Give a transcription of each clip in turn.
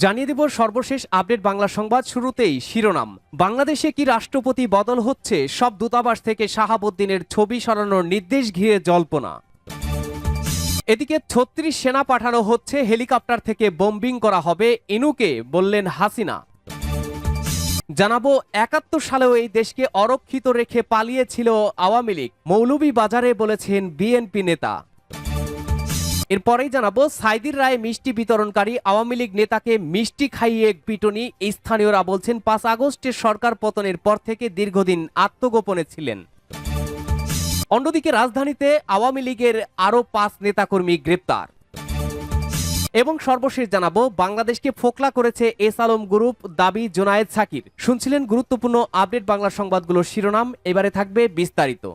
জানিয়ে দেব সর্বশেষ আপডেট বাংলা সংবাদ। শুরুতেই শিরোনাম। বাংলাদেশে কি রাষ্ট্রপতি বদল হচ্ছে? সব দূতাবাস থেকে শাহাবুদ্দিনের ছবি সরানোর নির্দেশ ঘিরে জল্পনা। এদিকে ৩৬ সেনা পাঠানো হচ্ছে, হেলিকপ্টার থেকে বোম্বিং করা হবে, ইনুকে বললেন হাসিনা। জানাবো ৭১ সালেও এই দেশকে অরক্ষিত রেখে পালিয়েছিল আওয়ামী লীগ, মৌলভীবাজারে বলেছেন বিএনপি নেতা। এরপরেই জানাবো সাইদির রায়ে মিষ্টি বিতরণকারী আওয়ামী লীগ নেতাকে মিষ্টি খাইয়ে পিটুনি। স্থানীয়রা বলছেন ৫ আগস্টের সরকার পতনের পর থেকে দীর্ঘদিন আত্মগোপনে ছিলেন। অন্যদিকে রাজধানীতে আওয়ামী লীগের আরও ৫ নেতাকর্মী গ্রেপ্তার। এবং সর্বশেষ জানাবো বাংলাদেশকে ফোকলা করেছে এস আলম গ্রুপ, দাবি জোনায়েদ সাকির। শুনছিলেন গুরুত্বপূর্ণ আপডেট বাংলা সংবাদগুলোর শিরোনাম, এবারে থাকবে বিস্তারিত।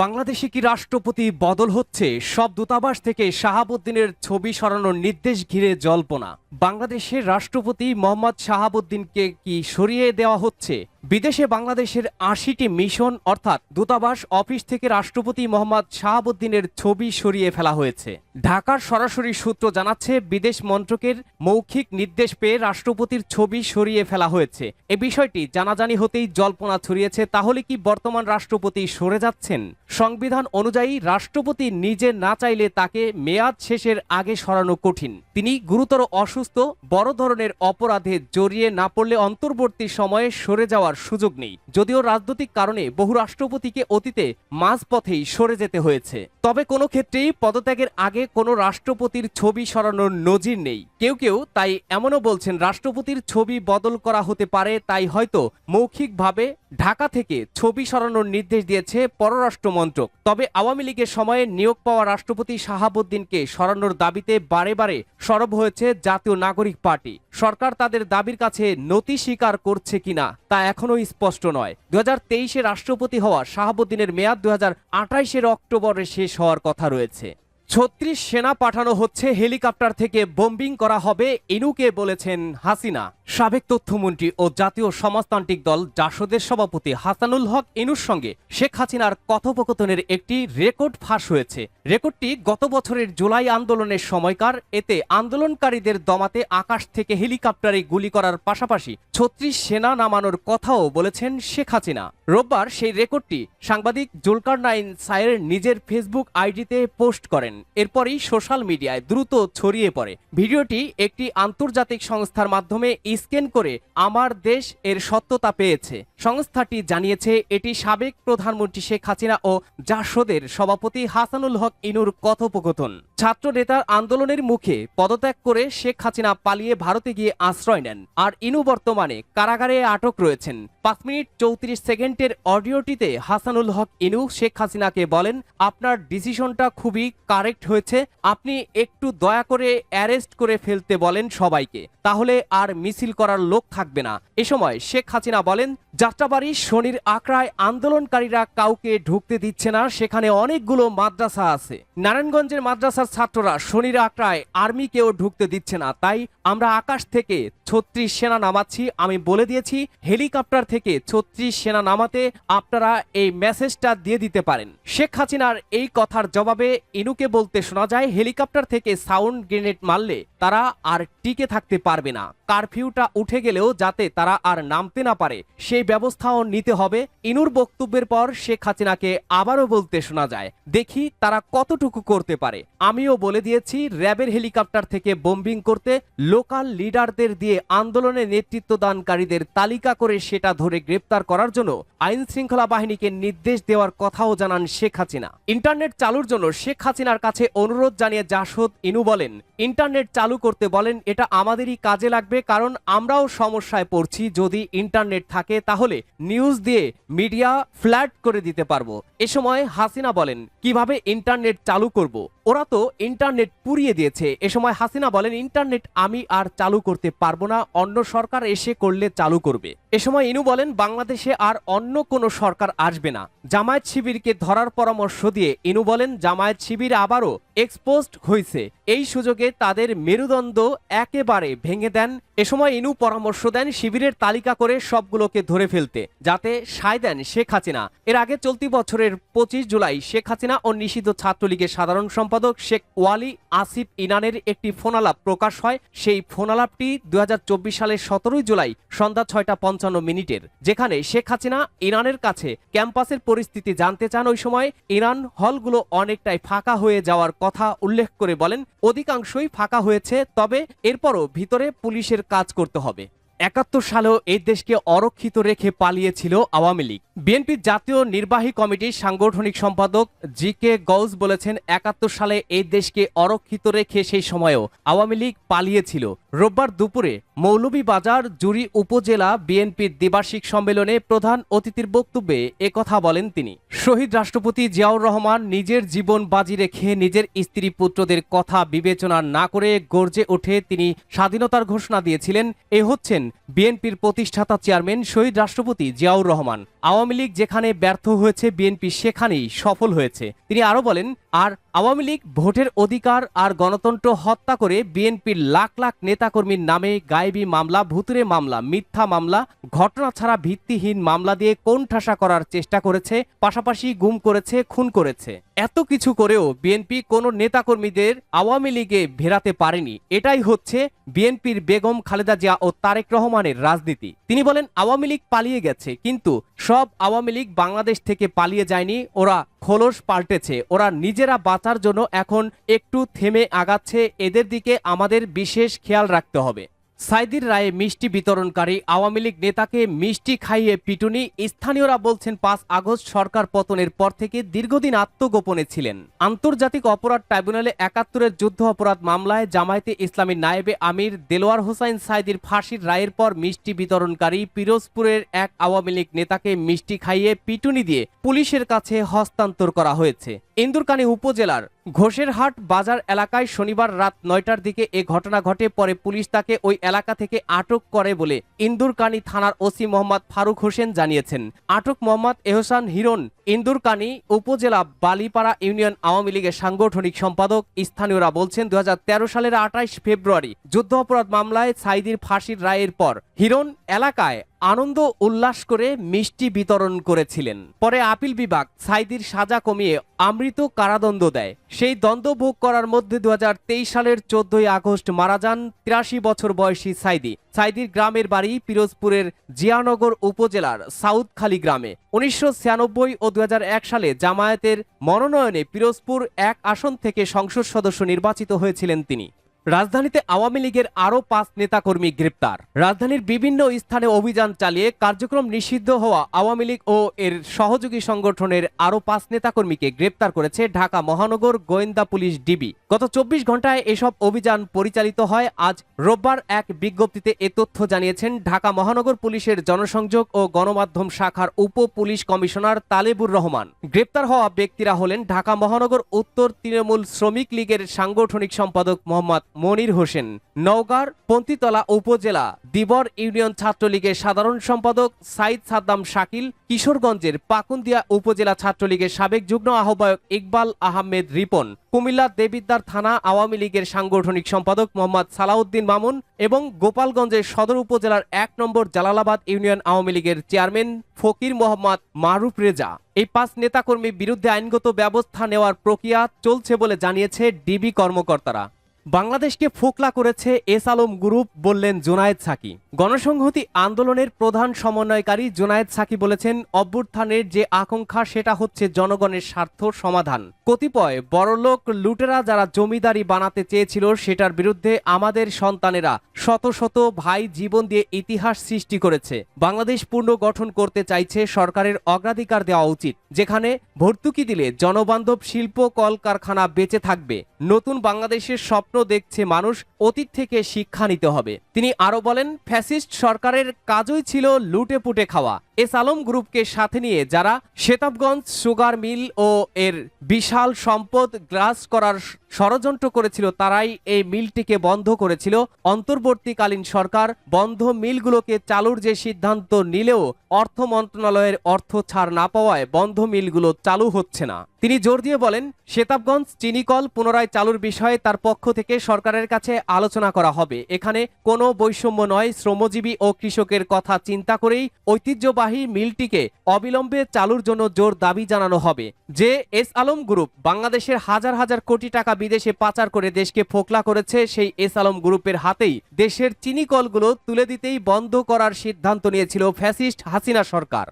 বাংলাদেশে কি রাষ্ট্রপতি বদল হচ্ছে? সব দূতাবাস থেকে শাহাবুদ্দিনের ছবি সরানোর নির্দেশ ঘিরে জল্পনা। বাংলাদেশের রাষ্ট্রপতি মোহাম্মদ শাহাবুদ্দিনকে কি সরিয়ে দেওয়া হচ্ছে? বিদেশে বাংলাদেশের ৮০টি মিশন অর্থাৎ দূতাবাস অফিস থেকে রাষ্ট্রপতি মোহাম্মদ শাহাবুদ্দিনের ছবি সরিয়ে ফেলা হয়েছে। ঢাকার সরাসরি সূত্র জানাচ্ছে বিদেশ মন্ত্রকের মৌখিক নির্দেশ পেয়ে রাষ্ট্রপতির ছবি সরিয়ে ফেলা হয়েছে। এ বিষয়টি জানাজানি হতেই জল্পনা ছড়িয়েছে। তাহলে কি বর্তমান রাষ্ট্রপতি সরে যাচ্ছেন? সংবিধান অনুযায়ী রাষ্ট্রপতি নিজে না চাইলে তাকে মেয়াদ শেষের আগে সরানো কঠিন। তিনি গুরুতর অসুস্থ, বড় ধরনের অপরাধে জড়িয়ে না পড়লে অন্তর্বর্তী সময়ে সরে যাওয়ার সুযোগ নেই। যদিও রাজনৈতিক কারণে বহু রাষ্ট্রপতিকে অতীতে মাঝপথেই সরে যেতে হয়েছে, তবে কোনো ক্ষেত্রেই পদত্যাগের আগে কোনো রাষ্ট্রপতির ছবি সরানোর নজির নেই। কেউ কেউ তাই এমনও বলছেন রাষ্ট্রপতির ছবি বদল করা হতে পারে, তাই হয়তো মৌখিকভাবে ঢাকা থেকে ছবি সরানোর নির্দেশ দিয়েছে পররাষ্ট্র মন্ত্রক। তবে আওয়ামী লীগের সময়ে নিয়োগ পাওয়া রাষ্ট্রপতি শাহাবুদ্দিনকে সরানোর দাবিতে বারে বারে সরব হয়েছে জাতীয় নাগরিক পার্টি। সরকার তাদের দাবির কাছে নতি স্বীকার করছে কিনা তা এখনো স্পষ্ট নয়। ২০২৩-এ রাষ্ট্রপতি হওয়া শাহাবুদ্দিনের মেয়াদ ২০২৮-এর অক্টোবরে শেষ হওয়ার কথা রয়েছে। ৩৬ সেনা পাঠানো হচ্ছে, হেলিকপ্টার থেকে বোম্বিং করা হবে, ইনুকে বলেছেন হাসিনা। সাবেক তথ্যমন্ত্রী ও জাতীয় সমাজতান্ত্রিক দল জাসদের সভাপতি হাসানুল হক ইনুর সঙ্গে শেখ হাসিনার কথোপকথনের একটি রেকর্ড ফাঁস হয়েছে। রেকর্ডটি গত বছরের জুলাই আন্দোলনের সময়কার। এতে আন্দোলনকারীদের দমাতে আকাশ থেকে হেলিকপ্টারে গুলি করার পাশাপাশি ৩৬ সেনা নামানোর কথাও বলেছেন শেখ হাসিনা। রোববার সেই রেকর্ডটি সাংবাদিক জুলকারনাইন সায়ের নিজের ফেসবুক আইডিতে পোস্ট করেন। এরপরই সোশ্যাল মিডিয়ায় দ্রুত ছড়িয়ে পড়ে। ভিডিওটি একটি আন্তর্জাতিক সংস্থার মাধ্যমে স্ক্যান করে আমার দেশ এর সত্যতা পেয়েছে। সংস্থাটি জানিয়েছে এটি সাবেক প্রধানমন্ত্রী শেখ হাসিনা ও জাসদের সভাপতি হাসানুল হক ইনুর কথোপকথন। ছাত্র নেতার আন্দোলনের মুখে পদত্যাগ করে শেখ হাসিনা পালিয়ে ভারতে গিয়ে আশ্রয় নেন, আর ইনু বর্তমানে কারাগারে আটক রয়েছেন। ৫ মিনিট ৩৪ সেকেন্ডের অডিওটিতে হাসানুল হক ইনু শেখ হাসিনাকে বলেন, আপনার ডিসিশনটা খুবই কারেক্ট হয়েছে, আপনি একটু দয়া করে অ্যারেস্ট করে ফেলতে বলেন সবাইকে, তাহলে আর মিছিল করার লোক থাকবে না। এ সময় শেখ হাসিনা বলেন, যাত্রাবাড়ি শনির আখড়ায় আন্দোলনকারীরা কাউকে ঢুকতে দিচ্ছে না, সেখানে অনেকগুলো মাদ্রাসা আছে। নারায়ণগঞ্জের মাদ্রাসার ছাত্ররা শনির আখড়ায় আর্মিকেও ঢুকতে দিচ্ছে না, তাই আমরা আকাশ থেকে ৩৬ সেনা নামাচ্ছি। আমি বলে দিয়েছি হেলিকপ্টার থেকে ৩৬ সেনা নামাতে আপনারা এই মেসেজটা দিয়ে দিতে পারেন। শেখ হাসিনার এই কথার জবাবে ইনুকে বলতে শোনা যায়, হেলিকপ্টার থেকে সাউন্ড গ্রেনেড মারলে তারা আর টিকে থাকতে পারবে না। কারফিউটা উঠে গেলেও যাতে তারা আর নামতে না পারে সেই ব্যবস্থাও নিতে হবে। ইনুর বক্তব্যের পর শেখ হাসিনাকে আবারও বলতে শোনা যায়, দেখি তারা কতটুকু করতে পারে। আমিও বলে দিয়েছি র্যাবের হেলিকপ্টার থেকে বোম্বিং করতে, লোকাল লিডারদের দিয়ে আন্দোলনে নেতৃত্ব দানকারীদের তালিকা করে সেটা ধরে গ্রেপ্তার করার জন্য আইন শৃঙ্খলা বাহিনীকে নির্দেশ দেওয়ার কথাও জানান শেখ হাসিনা। ইন্টারনেট চালুর জন্য শেখ হাসিনার কাছে অনুরোধ জানিয়ে জাসদ ইনু বলেন, ইন্টারনেট চালু করতে বলেন, এটা আমাদেরই কাজে লাগবে, কারণ আমরাও সমস্যায় পড়ছি। যদি ইন্টারনেট থাকে তাহলে নিউজ দিয়ে মিডিয়া ফ্ল্যাট করে দিতে পারবো। এ সময় হাসিনা বলেন, কিভাবে ইন্টারনেট চালু করব? ওরা তো ইন্টারনেট পুড়িয়ে দিয়েছে। এ সময় হাসিনা বলেন, ইন্টারনেট আমি আর চালু করতে পারবো না, অন্য সরকার এসে করলে চালু করবে। এ সময় ইনু বলেন, বাংলাদেশে আর অন্য কোনো সরকার আসবে না। জামায়াত শিবিরকে ধরার পরামর্শ দিয়ে ইনু বলেন, জামায়াত শিবির আবারও এক্সপোজড হয়েছে, এই সুযোগে তাদের মেরুদণ্ড একেবারে ভেঙে দেন এ সময় ইনু পরামর্শ দেন শিবিরের তালিকা করে সবগুলোকে ধরে ফেলতে, যাতে সায় দেন শেখ হাসিনা। এর আগে চলতি বছরের 25 জুলাই শেখ হাসিনা ও নিষিদ্ধ ছাত্রলীগের সাধারণ সম্পাদক শেখ ওয়ালি আসিফ ইনানের একটি ফোনালাপ প্রকাশ হয়। সেই ফোনালাপটি 2024 সালের 17 জুলাই সন্ধ্যা 6:55 যেখানে শেখ হাসিনা ইনানের কাছে ক্যাম্পাসের পরিস্থিতি জানতে চান। ওই সময় ইনান হলগুলো অনেকটাই ফাঁকা হয়ে যাওয়ার কথা উল্লেখ করে বলেন, অধিকাংশই ফাঁকা হয়েছে, তবে এরপরও ভিতরে পুলিশের কাজ করতে হবে। 71 সালেও এই দেশকে অরক্ষিত রেখে পালিয়েছিল আওয়ামী লীগ। বিএনপির জাতীয় নির্বাহী কমিটির সাংগঠনিক সম্পাদক জি.কে. গৌস বলেছেন, 71 সালে এই দেশকে অরক্ষিত রেখে সেই সময়েও আওয়ামী লীগ পালিয়েছিল। রোববার দুপুরে মৌলভীবাজার জুড়ি উপজেলা বিএনপির দ্বিবার্ষিক সম্মেলনে প্রধান অতিথির বক্তব্যে একথা বলেন তিনি। শহীদ রাষ্ট্রপতি জিয়াউর রহমান নিজের জীবন বাজি রেখে নিজের স্ত্রী পুত্রদের কথা বিবেচনা না করে গর্জে ওঠে তিনি স্বাধীনতার ঘোষণা দিয়েছিলেন। এ হচ্ছেন বিএনপির প্রতিষ্ঠাতা চেয়ারম্যান শহীদ রাষ্ট্রপতি জিয়াউর রহমান। আওয়ামী লীগ যেখানে ব্যর্থ হয়েছে, বিএনপি সেখানেই সফল হয়েছে। তিনি আরো বলেন, আর আওয়ামী লীগ ভোটের অধিকার আর গণতন্ত্র হত্যা করে বিএনপির লাখ লাখ নেতাকর্মীর নামে গায়েবী মামলা, ভুতুরে মামলা, মিথ্যা মামলা, ঘটনা ছাড়া ভিত্তিহীন মামলা দিয়ে কোণঠাসা করার চেষ্টা করেছে, পাশাপাশি গুম করেছে, খুন করেছে। এত কিছু করেও বিএনপি কোনো নেতাকর্মীদের আওয়ামী লীগে ভেড়াতে পারেনি। এটাই হচ্ছে বিএনপির বেগম খালেদা জিয়া ও তারেক রহমানের রাজনীতি। তিনি বলেন, আওয়ামী লীগ পালিয়ে গেছে, কিন্তু সব আওয়ামী লীগ বাংলাদেশ থেকে পালিয়ে যায়নি। ওরা খোলস পাল্টেছে, ওরা নিজেরা বাঁচার জন্য এখন একটু থেমে আগাচ্ছে। এদের দিকে আমাদের বিশেষ খেয়াল রাখতে হবে। সাইদির রায়ে মিষ্টি বিতরণকারী আওয়ামী লীগ নেতাকে মিষ্টি খাইয়ে পিটুনি। স্থানীয়রা বলছেন, 5 আগস্ট সরকার পতনের পর থেকে দীর্ঘদিন আত্মগোপনে ছিলেন। আন্তর্জাতিক অপরাধ ট্রাইব্যুনালে 71-এর যুদ্ধ অপরাধ মামলায় জামায়াতে ইসলামীর নায়েবে আমির দেলোয়ার হোসাইন সাইদির ফাঁসির রায়ের পর মিষ্টি বিতরণকারী পিরোজপুরের এক আওয়ামী লীগ নেতাকে মিষ্টি খাইয়ে পিটুনি দিয়ে পুলিশের কাছে হস্তান্তর করা হয়েছে। ইন্দুরকানী উপজেলার ঘোষেরহাট বাজার এলাকায় শনিবার রাত 9টার দিকে এ ঘটনা ঘটে। পরে পুলিশ তাকে ওই এলাকা থেকে আটক করে বলে ইন্দুরকানী থানার ওসি মোহাম্মদ ফারুক হোসেন জানিয়েছেন। আটক মোহাম্মদ এহসান হিরণ ইন্দুরকানী উপজেলা বালিপাড়া ইউনিয়ন আওয়ামী লীগের সাংগঠনিক সম্পাদক। স্থানীয়রা বলছেন, 2013 সালের 28 ফেব্রুয়ারি যুদ্ধ অপরাধ মামলায় সাইদির ফাঁসির রায়ের পর হিরণ এলাকায় আনন্দ উল্লাস করে মিষ্টি বিতরণ করেছিলেন। পরে আপিল বিভাগ সাইদির সাজা কমিয়ে আমৃত কারাদণ্ড দেয়। সেই দণ্ড ভোগ করার মধ্যে 2023 সালের 14 আগস্ট মারা যান 83 বছর বয়সী সাইদি। সাইদির গ্রামের বাড়ি পিরোজপুরের জিয়ানগর উপজেলার সাউথখালী গ্রামে। 1996 ও 2001 সালে জামায়াতের মনোনয়নে পিরোজপুর 1 আসন থেকে সংসদ সদস্য নির্বাচিত হয়েছিলেন তিনি। রাজধানীতে আওয়ামী লীগের আরও 5 নেতাকর্মী গ্রেপ্তার। রাজধানীর বিভিন্ন স্থানে অভিযান চালিয়ে কার্যক্রম নিষিদ্ধ হওয়া আওয়ামী লীগ ও এর সহযোগী সংগঠনের আরও 5 নেতাকর্মীকে গ্রেপ্তার করেছে ঢাকা মহানগর গোয়েন্দা পুলিশ ডিবি। গত 24 ঘন্টায় এসব অভিযান পরিচালিত হয়। আজ রোববার এক বিজ্ঞপ্তিতে এ তথ্য জানিয়েছেন ঢাকা মহানগর পুলিশের জনসংযোগ ও গণমাধ্যম শাখার উপ পুলিশ কমিশনার তালেবুর রহমান। গ্রেপ্তার হওয়া ব্যক্তিরা হলেন ঢাকা মহানগর উত্তর তৃণমূল শ্রমিক লীগের সাংগঠনিক সম্পাদক মোহাম্মদ মনির হোসেন, নওগাঁর পন্থীতলা উপজেলা দিবর ইউনিয়ন ছাত্রলীগের সাধারণ সম্পাদক সাইদ সাদ্দাম শাকিল, কিশোরগঞ্জের পাকুন্দিয়া উপজেলা ছাত্রলীগের সাবেক যুগ্ম আহ্বায়ক ইকবাল আহমেদ রিপন, কুমিল্লা দেবিদ্বার থানা আওয়ামী লীগের সাংগঠনিক সম্পাদক মোহাম্মদ সালাউদ্দিন মামুন এবং গোপালগঞ্জের সদর উপজেলার 1 নম্বর জালালাবাদ ইউনিয়ন আওয়ামী লীগের চেয়ারম্যান ফকির মোহাম্মদ মারুফ রেজা। এই 5 নেতাকর্মীর বিরুদ্ধে আইনগত ব্যবস্থা নেওয়ার প্রক্রিয়া চলছে বলে জানিয়েছে ডিবি কর্মকর্তারা। বাংলাদেশকে ফোকলা করেছে এস আলম গ্রুপ, বললেন জুনায়েদ সাকি। গণসংহতি আন্দোলনের প্রধান সমন্বয়কারী জুনায়েদ সাকি বলেছেন, অভ্যুত্থানের যে আকাঙ্ক্ষা সেটা হচ্ছে জনগণের স্বার্থ সমাধান। কতিপয় বড়লোক লুটেরা যারা জমিদারি বানাতে চেয়েছিল, সেটার বিরুদ্ধে আমাদের সন্তানেরা শত শত ভাই জীবন দিয়ে ইতিহাস সৃষ্টি করেছে। বাংলাদেশ পূর্ণ গঠন করতে চাইছে, সরকারের অগ্রাধিকার দেওয়া উচিত, যেখানে ভর্তুকি দিলে জনবান্ধব শিল্প কলকারখানা বেঁচে থাকবে। নতুন বাংলাদেশের স্বপ্ন দেখছে মানুষ, অতীত থেকে শিক্ষা নিতে হবে। তিনি আরো বলেন, ফ্যাসিস্ট সরকারের কাজই ছিল লুটে পুটে খাওয়া। এস আলম গ্রুপকে সাথে নিয়ে যারা শেতাবগঞ্জ সুগার মিল ও এর বিশাল সম্পদ গ্রাস করার ষড়যন্ত্র করেছিল, তারাই এই মিলটিকে বন্ধ করেছিল। অন্তর্বর্তীকালীন সরকার বন্ধ মিলগুলোকে চালুর যে সিদ্ধান্ত নিলেও অর্থ মন্ত্রণালয়ের অর্থ ছাড় না পাওয়ায় বন্ধ মিলগুলো চালু হচ্ছে না। তিনি জোর দিয়ে বলেন, শেতাবগঞ্জ চিনিকল পুনরায় চালুর বিষয়ে তার পক্ষ থেকে সরকারের কাছে আলোচনা করা হবে। এখানে কোনো বৈষম্য নয়, শ্রমজীবী ও কৃষকের কথা চিন্তা করেই ঐতিহ্যবাহী মিলটিকে অবিলম্বে চালুর জন্য জোর দাবি জানানো হবে। যে এস আলম গ্রুপ বাংলাদেশের হাজার হাজার কোটি টাকা বিদেশে পাচার করে দেশকে ফোকলা করেছে, সেই এস আলম গ্রুপের হাতেই দেশের চিনিকলগুলো তুলে দিতেই বন্ধ করার সিদ্ধান্ত নিয়েছিল ফ্যাসিস্ট হাসিনা সরকার।